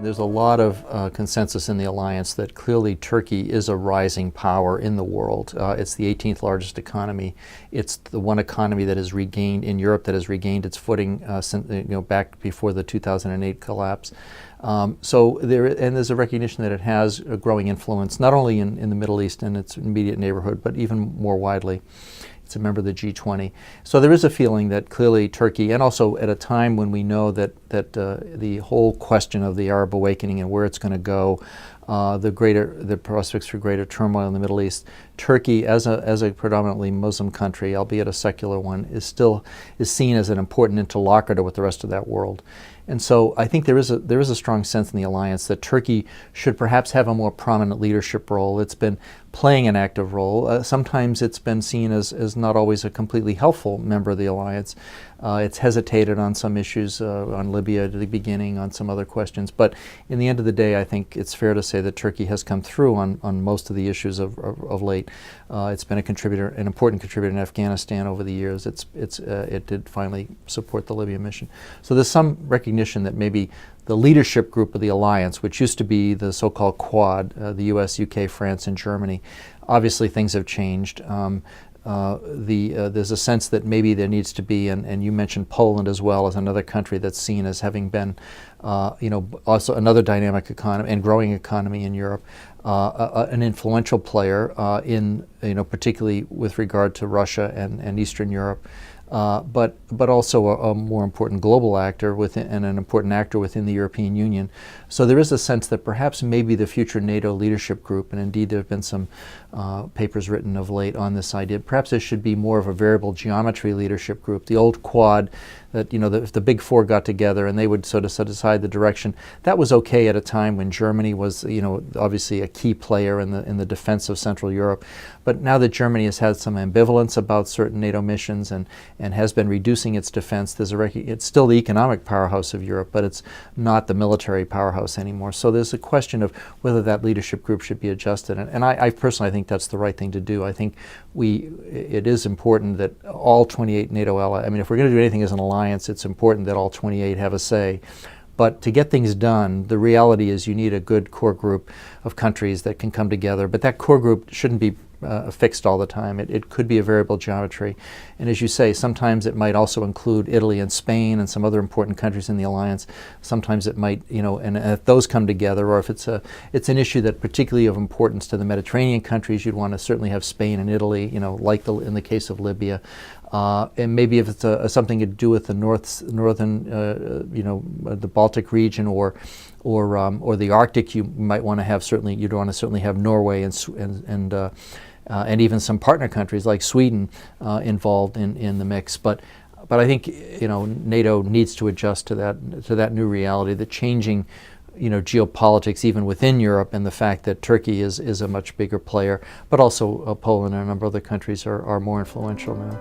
There's a lot of consensus in the alliance that clearly Turkey is a rising power in the world. It's the 18th largest economy. It's the one economy that has regained, in Europe, that has regained its footing since, back before the 2008 collapse. There's a recognition that it has a growing influence, not only in the Middle East and its immediate neighborhood, but even more widely. It's a member of the G20. So there is a feeling that clearly Turkey, and also at a time when we know that the whole question of the Arab awakening and where it's going to go, the prospects for greater turmoil in the Middle East, Turkey as a predominantly Muslim country, albeit a secular one, is seen as an important interlocutor with the rest of that world. And so I think there is a strong sense in the alliance that Turkey should perhaps have a more prominent leadership role. It's been playing an active role. Sometimes it's been seen as not always a completely helpful member of the alliance. It's hesitated on some issues, on Libya at the beginning, on some other questions. But in the end of the day, I think it's fair to say that Turkey has come through on most of the issues of late. It's been an important contributor in Afghanistan over the years. It did finally support the Libya mission. So there's some recognition that maybe the leadership group of the alliance, which used to be the so-called Quad, the US, UK, France, and Germany, obviously things have changed. There's a sense that maybe there needs to be, and you mentioned Poland as well as another country that's seen as having been, also another dynamic economy and growing economy in Europe, an influential player particularly with regard to Russia and Eastern Europe. But also a more important global actor and an important actor within the European Union. So there is a sense that perhaps maybe the future NATO leadership group, and indeed there have been some papers written of late on this idea, perhaps there should be more of a variable geometry leadership group. The old Quad, that if the big four got together and they would sort of decide the direction, that was okay at a time when Germany was obviously a key player in the defense of Central Europe. But now that Germany has had some ambivalence about certain NATO missions and has been reducing its defense, it's still the economic powerhouse of Europe, but it's not the military powerhouse anymore. So there's a question of whether that leadership group should be adjusted. And I personally think that's the right thing to do. I think it is important that all 28 NATO allies, if we're going to do anything as an alliance, it's important that all 28 have a say. But to get things done, the reality is you need a good core group of countries that can come together. But that core group shouldn't be fixed all the time. It could be a variable geometry. And as you say, sometimes it might also include Italy and Spain and some other important countries in the alliance. Sometimes it might, and if those come together, or if it's an issue that particularly of importance to the Mediterranean countries, you'd want to certainly have Spain and Italy, in the case of Libya. And maybe if it's something to do with the northern, the Baltic region or the Arctic, you might want to have you'd want to certainly have Norway and even some partner countries like Sweden involved in the mix. But I think NATO needs to adjust to that new reality, the changing geopolitics even within Europe, and the fact that Turkey is a much bigger player, but also Poland and a number of other countries are more influential now.